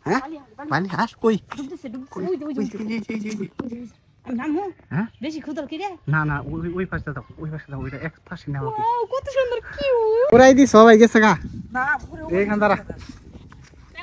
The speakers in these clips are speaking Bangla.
হ্যাঁ বালি হাঁস কই হ্যাঁ বেশি খুদল কি রে? না না ওই পাশে দাও ওইটা এক পাশে নাও কত সুন্দর কিউট ওরাই দি সবাই গেছে গা না এইখান দাঁড়া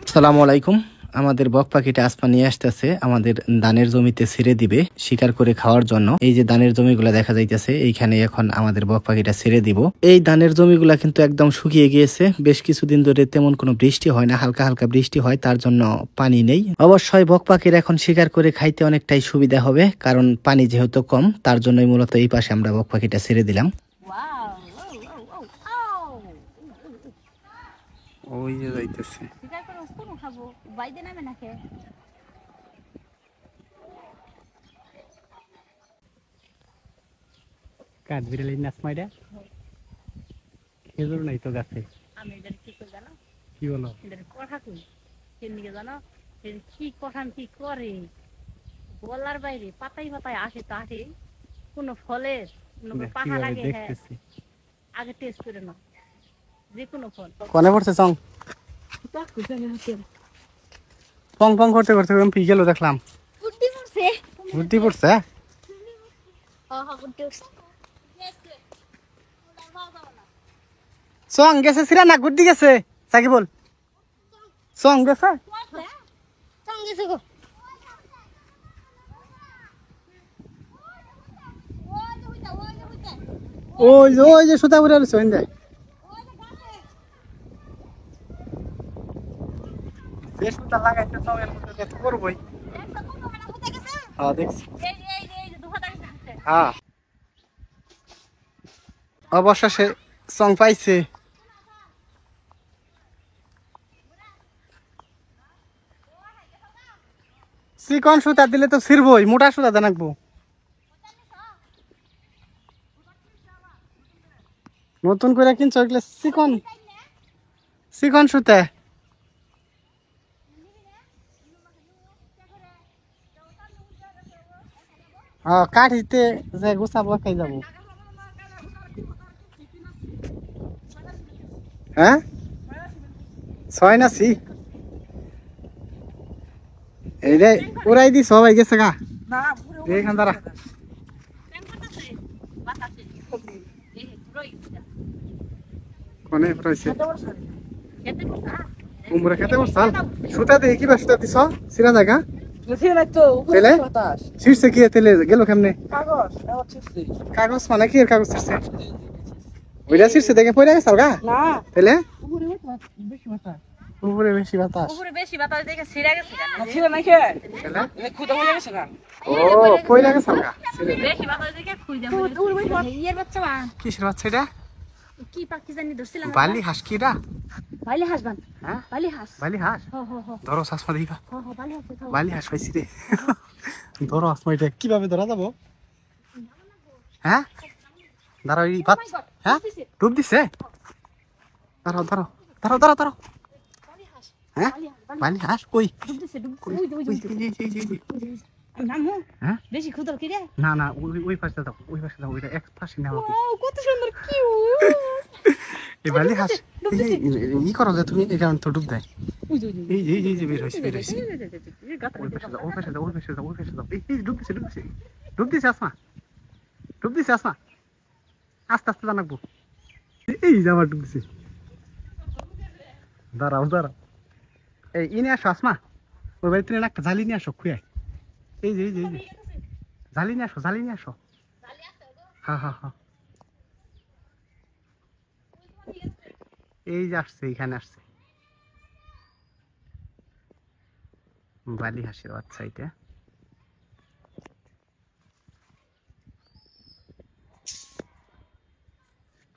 আসসালামু আলাইকুম আমাদের বক পাখিটা আজপা নিয়ে আসতেছে আমাদের ধানের জমিতে ছেড়ে দিবে শিকার করে খাওয়ার জন্য। এই যে ধানের জমিগুলা দেখা যাইতেছে এইখানে এখন আমাদের বক পাখিটা ছেড়ে দিব। এই ধানের জমিগুলা কিন্তু একদম শুকিয়ে গিয়েছে, বেশ কিছুদিন ধরে তেমন কোনো বৃষ্টি হয় না, হালকা হালকা বৃষ্টি হয়, তার জন্য পানি নেই। অবশ্যই বক পাখির এখন শিকার করে খাইতে অনেকটাই সুবিধা হবে, কারণ পানি যেহেতু কম, তার জন্যই মূলত এই পাশে আমরা বক পাখিটা ছেড়ে দিলাম। ওই যে যাইতেছে খাবো বাইদে নামে নাকে কাঠ বিড়ালি নাচ মাইরা খেজুর নাই তো গাছে। আমি এটা কি করে জানো? কি বলো? এটা কথা কই কেমনিকে জানো? এটা কি কথা কি করে বলার বাইরে পাতায় পাতায় আসে তো আসে কোনো ফলের কোনো পাতা লাগে হ্যাঁ আগে টেস্ট করে না যে কোনো ফল কোনে পড়ছে সং পং পং করতে করতে পি গেল দেখলাম গুড্ডি পড়ছে সং গেছে সিরা না গুড্ডি গেছে সাকি বল সং গেছে ওই যে সুতা পরে আছে ওই দেয় যে সুতা লাগাইতে সং এর মধ্যে তো করবই। হ্যাঁ দেখছি হ্যাঁ অবশেষে সং পাইছে। চিকন সুতা দিলে তো ছিড়বই, মোটা সুতা জানাকবো। নতুন করে কিনছো এগুলো চিকন চিকন সুতা। কাঠিতে যে গুছাবো খাই যাবো। হ্যাঁ ছয় নাছি এই রে ওরাই দি সবাই গেছে গা এইখান দাঁড়া কোনে রয়েছে কুমড়া খেতে বসছাল সুতা দিয়ে কিবা সুতা দিছ সিরা জায়গা তেলে ছিড়ছে কি তেলে গেল কেমনে? কাগজ মানে কি এর কাগজ ছিড়ছে ওইটা ছিড়ছে দেখে পড়ে গেছে গা না তেলে উপরে বেশি বাতাস দেখে ছিড়া গেছে না ছিড়া নাই কে তেলে খুদা হয়ে গেছে না ও পড়ে গেছে গা বেশি বাতাস দেখে খুইদা হয়ে ইয়ের বাচ্চা মা কিসের বাচ্চা এটা? কি পাখি জানি ধরছিলাম বালি হাঁস কিরা বালি হাঁস বান হ্যাঁ বালি হাঁস ধরো আসমা দিবা বালি হাঁস বালি হাঁস পাইছি রে ধরো আসমা এটা কিভাবে ধরা যাবো? হ্যাঁ দাঁড়াও এই বাত হ্যাঁ ডুব দিছে দাঁড়াও দাঁড়াও দাঁড়াও দাঁড়াও দাঁড়াও হ্যাঁ বালি হাঁস কই হ্যাঁ বেশি খুদল কি রে? না না ওই পাশে দাও ওইটা এক পাশে নাও কত সুন্দর কিউট এই বালি হাঁস ই করো যে তুমি এই কারণে তো ডুব দেয় এই যে বের হয়েছে ওই পাশে দাও এই ডুব দিছে আসমা আস্তে আস্তে জানাকবো এই যে আবার ডুব দিছে দাঁড়াও এই ইনে আসো আসমা ওই বাড়িতে একটা জালি নিয়ে আসো খুঁয়ায় এই যে জালি নিয়ে আসো হ্যাঁ এই যে আসছে এইখানে আসছে বালি হাঁসের বাচ্চা এটা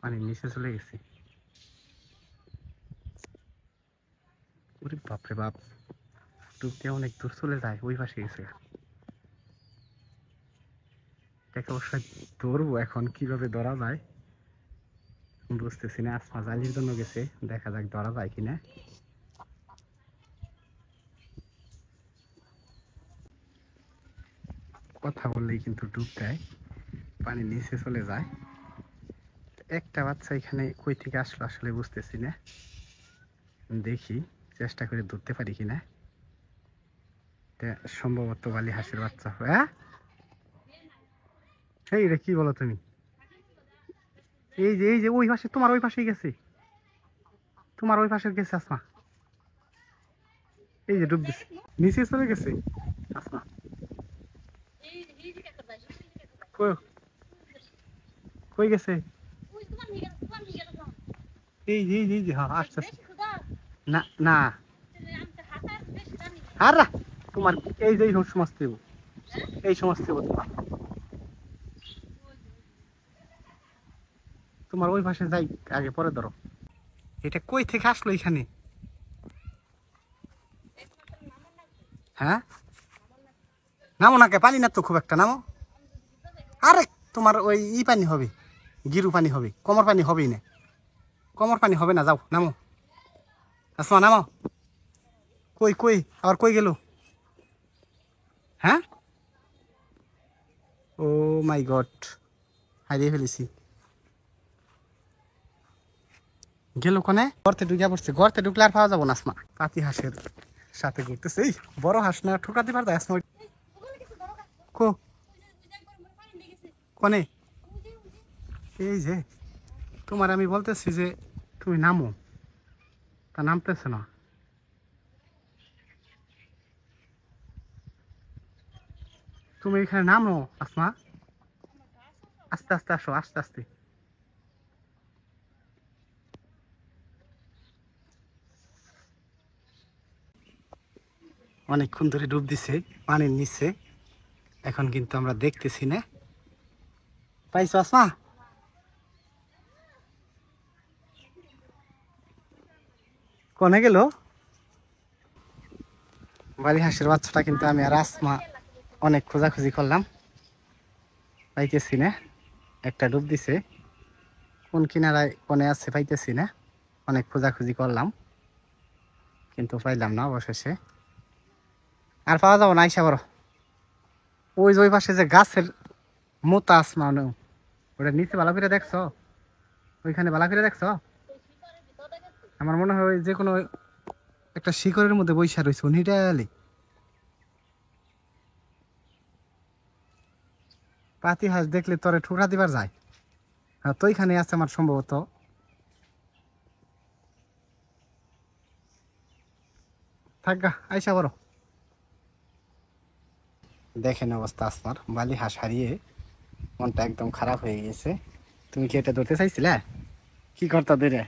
পানির নিচে চলে গেছে। ওরে বাপরে বাপ ডুবতে অনেক দূর চলে যায় ওই পাশে গেছে। এটাকে অবশ্যই ধরবো এখন কিভাবে ধরা যায় বুঝতেছি না। আসমা জালির জন্য গেছে, দেখা যাক ধরা যায় কিনা। কথা বললেই কিন্তু ডুব দেয়, পানির নিচে চলে যায়। একটা বাচ্চা এখানে কই থেকে আসলো আসলে বুঝতেছি না। দেখি চেষ্টা করে ধরতে পারি কিনা। সম্ভবত বালি হাঁসের বাচ্চা। হ্যাঁ, এই রে কি বলো তুমি? এই যে ওই পাশে, তোমার ওই পাশেই গেছে, তোমার ওই পাশে গেছে আসমা। এই যে ডুব দিছে, নিচে চলে গেছে আসমা। কই গেছে? এই যে হ্যাঁ আসছে। না না আর তোমার এই যে সমস্ত এই সমস্ত তোমার ওই পাশে যাই আগে, পরে ধরো। এটা কই থেকে আসলো এখানে? হ্যাঁ, নামো নাকে, পানি না তো খুব একটা, নামো। আরে তোমার ওই পানি হবে, গিরু পানি হবে, কোমর পানি হবেই না, কোমর পানি হবে না, যাও নামো আসমা নামো। কই কই আবার কই গেল? হ্যাঁ, ও মাই গড, হারিয়ে ফেলেছি। গেল কোনে? গর্তে ঢুকে পড়ছে, গর্তে ঢুকলে আর পাওয়া যাবো না আসমা। পাতি হাঁসের সাথে ঘুরতেছে, এই বড় হাঁস না ঠোকা দিবার যায় আসমা। কো কোনে? এই যে তোমার আমি বলতেছি যে তুমি নামো, তা নামতেছে না। তুমি এখানে নামো আসমা, আস্তে আস্তে আসো, আস্তে আস্তে। অনেকক্ষণ ধরে ডুব দিছে পানির নিচে, এখন কিন্তু আমরা দেখতেছি না। পাইছো আসমা? কোনে গেল? বালি হাঁসের বাচ্চাটা কিন্তু আমি আর আসমা অনেক খোঁজাখুঁজি করলাম, পাইতেছি না। একটা ডুব দিছে, কোন কিনারায় কোনে আছে পাইতেছি না, অনেক খোঁজাখুঁজি করলাম কিন্তু পাইলাম না অবশেষে। আর পাওয়া যাবো না, আইসা বড় ওই যে ওই পাশে যে গাছের মোতা আসমা, ওটা নিচে ভালো করে দেখছো? ওইখানে ভালো করে দেখছো? আমার মনে হয় যে কোনো একটা শিকড়ের মধ্যে বৈশা রয়েছে উনিটালি। পাতি হাঁস দেখলে তোরে ঠুকরা দিবার যায়। হ্যাঁ, তো ওইখানে আছে আমার সম্ভবত। থাকা আইসা বড়। দেখেন অবস্থা আসমার, বালি হাঁস হারিয়ে মনটা একদম খারাপ হয়ে গেছে। তুমি কি এটা ধরতে চাইছিলে? কি করতা ধরে?